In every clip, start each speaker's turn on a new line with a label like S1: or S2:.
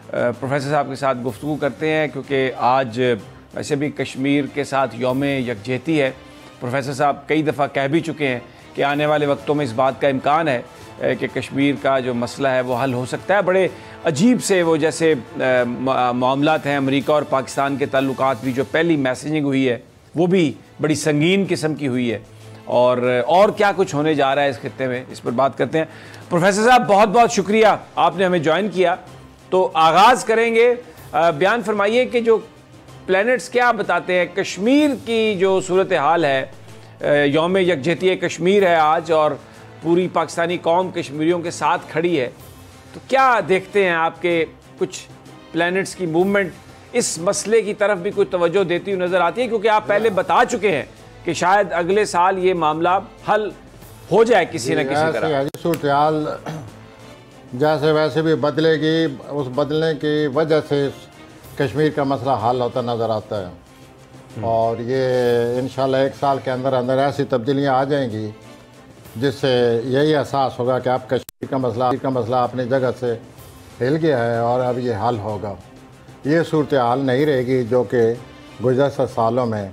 S1: Professor साहब के साथ गुफ्तगू करते हैं, क्योंकि आज वैसे भी कश्मीर के साथ यौम यकजहती है। प्रोफेसर साहब कई दफ़ा कह भी चुके हैं कि आने वाले वक्तों में इस बात का इम्कान है कि कश्मीर का जो मसला है वो हल हो सकता है। बड़े अजीब से वो जैसे मामलात हैं अमेरिका और पाकिस्तान के ताल्लुकात भी, जो पहली मैसेजिंग हुई है वो भी बड़ी संगीन किस्म की हुई है, और क्या कुछ होने जा रहा है इस खित्ते में, इस पर बात करते हैं। प्रोफेसर साहब बहुत बहुत शुक्रिया, आपने हमें ज्वाइन किया। तो आगाज़ करेंगे, बयान फरमाइए कि जो प्लैनेट्स क्या बताते हैं, कश्मीर की जो सूरत हाल है, यौम यकजहती कश्मीर है आज और पूरी पाकिस्तानी कौम कश्मीरियों के साथ खड़ी है, तो क्या देखते हैं आपके कुछ प्लैनेट्स की मूवमेंट इस मसले की तरफ भी कोई तवज्जो देती हुई नज़र आती है? क्योंकि आप पहले बता चुके हैं कि शायद अगले साल ये मामला हल हो जाए किसी न किसी तरह।
S2: सूरत हाल जैसे वैसे भी बदलेगी, उस बदलने की वजह से कश्मीर का मसला हल होता नज़र आता है। और ये इंशाल्लाह एक साल के अंदर अंदर ऐसी तब्दीलियाँ आ जाएंगी जिससे यही एहसास होगा कि अब कश्मीर का मसला अपनी जगह से हिल गया है और अब ये हल होगा। ये सूरत हाल नहीं रहेगी जो कि गुज़श्ता सालों में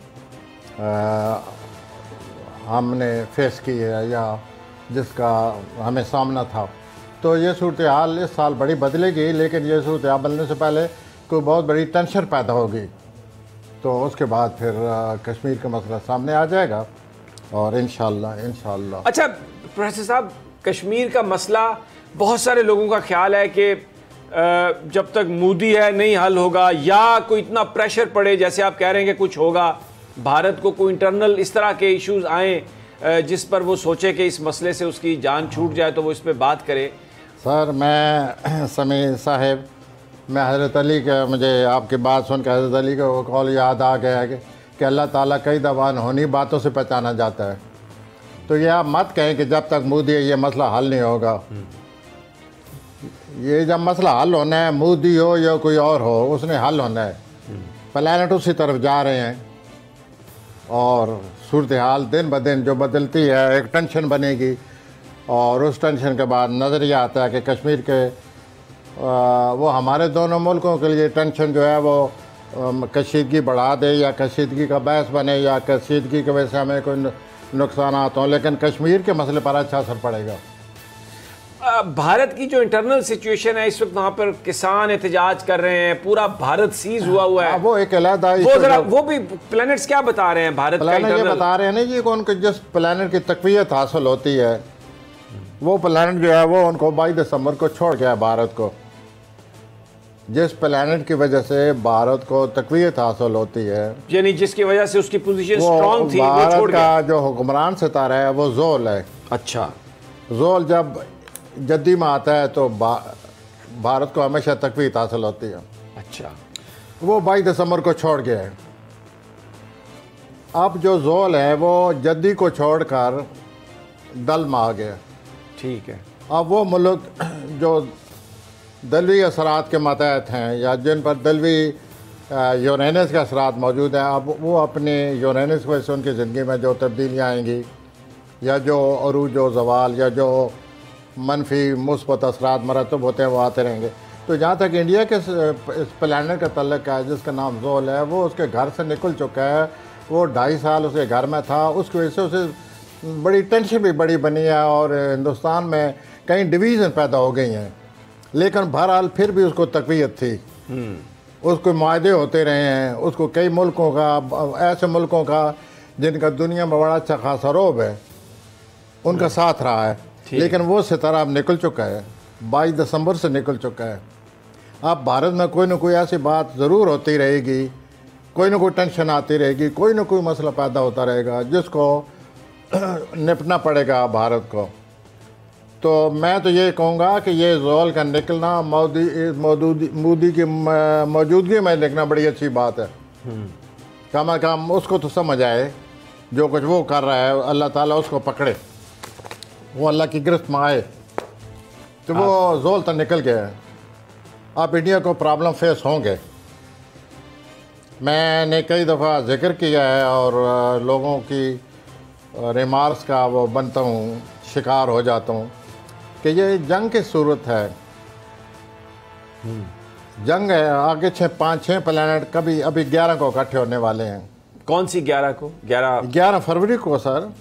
S2: हमने फेस की है या जिसका हमें सामना था। तो ये सूरत हाल इस साल बड़ी बदलेगी, लेकिन ये सूरत हाल बदलने से पहले कोई बहुत बड़ी टेंशन पैदा होगी, तो उसके बाद फिर कश्मीर का मसला सामने आ जाएगा और इंशाल्लाह।
S1: अच्छा प्रोफेसर साहब, कश्मीर का मसला बहुत सारे लोगों का ख्याल है कि जब तक मोदी है नहीं हल होगा, या कोई इतना प्रेशर पड़े, जैसे आप कह रहे हैं कि कुछ होगा, भारत को कोई इंटरनल इस तरह के इश्यूज आए जिस पर वो सोचे कि इस मसले से उसकी जान छूट जाए, तो वो इस पर बात करे।
S2: सर मैं समीर साहब, मैं हज़रत अली का, मुझे आपकी बात सुन के हज़रत अली का वो कौल याद आ गया है कि अल्लाह ताला कई दफ़ा होनी बातों से पहचाना जाता है। तो ये आप मत कहें कि जब तक मोदी है ये मसला हल नहीं होगा। ये जब मसला हल होना है, मोदी हो या कोई और हो, उसने हल होना है। प्लैनेट उसी तरफ जा रहे हैं और सूरत हाल दिन ब दिन जो बदलती है, एक टेंशन बनेगी और उस टेंशन के बाद नज़रिया आता है कि कश्मीर के वो हमारे दोनों मुल्कों के लिए टेंशन जो है वो कशीदगी बढ़ा दे या कशीदगी का बहस बने या कशीदगी की वजह से हमें कोई नुकसान हों, लेकिन कश्मीर के मसले पर अच्छा असर पड़ेगा।
S1: भारत की जो इंटरनल सिचुएशन है इस वक्त, वहाँ पर किसान एहतजाज कर रहे हैं, पूरा भारत सीज हुआ है,
S2: वो एक अलग
S1: वो भी प्लैनेट्स क्या बता रहे हैं भारत का?
S2: ये बता रहे हैं ना जी कि उनको जिस प्लैनेट की तकवीयत हासिल होती है, वो प्लैनेट जो है वो उनको 22 दिसंबर को छोड़ गया भारत को। जिस प्लैनेट की वजह से भारत को तकवीयत हासिल होती है,
S1: यानी जिसकी वजह से उसकी पोजीशन स्ट्रांग थी,
S2: वो
S1: छोड़ गया।
S2: का जो हुक्मरान सितारा है वो जोल है।
S1: अच्छा,
S2: जोल जब जद्दी में आता है तो भारत को हमेशा तकवीयत हासिल होती है।
S1: अच्छा,
S2: वो 22 दिसंबर को छोड़ गया है। अब जो जोल है वो जद्दी को छोड़कर दल में आ गया।
S1: ठीक है।
S2: अब वो मुल्क जो दलवी असरात के मातहत हैं या जिन पर दलवी यूरेनस के असरात मौजूद हैं, अब वो अपने यूरेनस की वजह से उनकी ज़िंदगी में जो तब्दीलियाँ आएंगी या जो अरूज व ज़वाल या जो मनफी मुस्बत असरात मरतब होते हैं वो आते रहेंगे। तो जहाँ तक इंडिया के इस प्लैनेट का तल्लक है जिसका नाम जोल है, वो उसके घर से निकल चुका है। वो 2.5 साल उसके घर में था, उसकी वजह से उसे बड़ी टेंशन भी बड़ी बनी है और हिंदुस्तान में कई डिवीज़न पैदा हो गई हैं, लेकिन बहरहाल फिर भी उसको तकवीयत थी। उसको मुआहदे होते रहे हैं, उसको कई मुल्कों का, ऐसे मुल्कों का जिनका दुनिया में बड़ा अच्छा खासा रोब है, उनका साथ रहा है, लेकिन वो सितारा अब निकल चुका है, 22 दिसंबर से निकल चुका है। अब भारत में कोई ना कोई ऐसी बात ज़रूर होती रहेगी, कोई ना कोई टेंशन आती रहेगी, कोई ना कोई मसला पैदा होता रहेगा जिसको निपटना पड़ेगा भारत को। तो मैं तो ये कहूँगा कि ये जोल का निकलना मोदी की मौजूदगी में निकलना बड़ी अच्छी बात है। कम से कम उसको तो समझ आए जो कुछ वो कर रहा है, अल्लाह ताला उसको पकड़े, वो अल्लाह की गिरफ्त में आए, तो वो जोल तो निकल गया है। अब इंडिया को प्रॉब्लम फेस होंगे। मैंने कई दफ़ा जिक्र किया है और लोगों की रिमार्क्स का वो बनता हूँ, शिकार हो जाता हूँ कि ये जंग की सूरत है। जंग है, आगे 5-6 प्लैनेट कभी अभी 11 को इकट्ठे होने वाले हैं।
S1: कौन सी 11 को?
S2: 11 फरवरी को सर।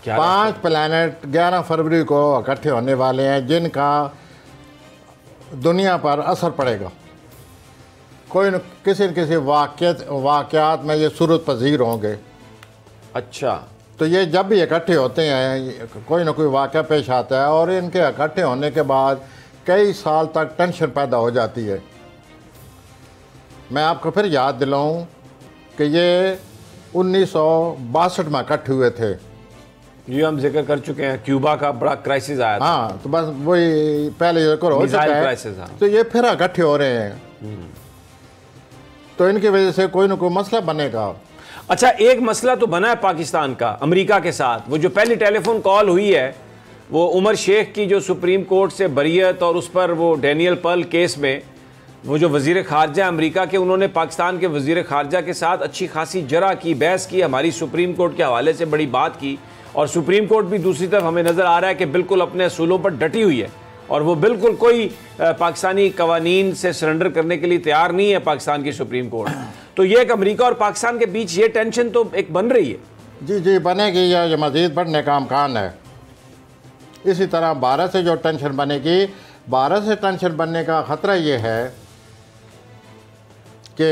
S2: 5 प्लैनेट 11 फरवरी को इकट्ठे होने वाले हैं जिनका दुनिया पर असर पड़ेगा। कोई न किसी वाक़यात में ये सूरत पजीर होंगे।
S1: अच्छा,
S2: तो ये जब भी इकट्ठे होते हैं कोई ना कोई वाक़या पेश आता है और इनके इकट्ठे होने के बाद कई साल तक टेंशन पैदा हो जाती है। मैं आपको फिर याद दिलाऊं कि ये 1962 में इकट्ठे हुए थे।
S1: ये हम जिक्र कर चुके हैं, क्यूबा का बड़ा क्राइसिस आया था।
S2: हाँ, तो बस वही पहले जिक्र हो चुका है।
S1: हाँ।
S2: तो ये फिर इकट्ठे हो रहे हैं, तो इनकी वजह से कोई ना कोई मसला बनेगा।
S1: अच्छा, एक मसला तो बना है पाकिस्तान का अमेरिका के साथ। वो जो पहली टेलीफोन कॉल हुई है वो उमर शेख की, जो सुप्रीम कोर्ट से बरीयत और उस पर वो डैनियल पर्ल केस में वो जो वज़ीर ख़ारजा अमेरिका के, उन्होंने पाकिस्तान के वज़ीर ख़ारजा के साथ अच्छी खासी जरा की, बहस की, हमारी सुप्रीम कोर्ट के हवाले से बड़ी बात की। और सुप्रीम कोर्ट भी दूसरी तरफ हमें नज़र आ रहा है कि बिल्कुल अपने असूलों पर डटी हुई है और वो बिल्कुल कोई पाकिस्तानी कवानीन से सरेंडर करने के लिए तैयार नहीं है पाकिस्तान की सुप्रीम कोर्ट। तो ये एक अमेरिका और पाकिस्तान के बीच ये टेंशन तो एक बन रही है।
S2: जी जी, बनेगी या ये मज़ीद बढ़ने का अमकान है। इसी तरह भारत से जो टेंशन बनेगी, भारत से टेंशन बनने का ख़तरा ये है कि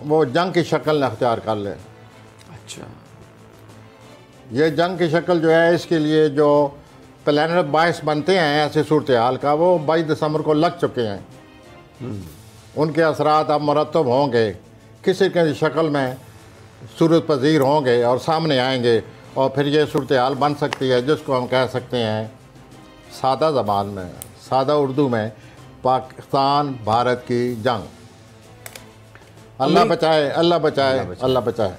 S2: वो जंग की शक्ल अख्तियार कर ले।
S1: अच्छा,
S2: ये जंग की शक्ल जो है, इसके लिए जो प्लानर बायस बनते हैं ऐसे सूरत हाल का, वो 22 दिसंबर को लग चुके हैं। उनके असरात अब मुरतब होंगे, किसी किसी शक्ल में सूरत पजीर होंगे और सामने आएंगे, और फिर ये सूरत हाल बन सकती है जिसको हम कह सकते हैं सादा ज़बान में, सादा उर्दू में, पाकिस्तान भारत की जंग। अल्लाह बचाए, अल्लाह बचाए, अल्लाह बचाए।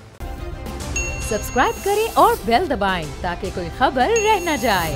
S3: सब्सक्राइब करें और बेल दबाएं ताकि कोई खबर रह न जाए।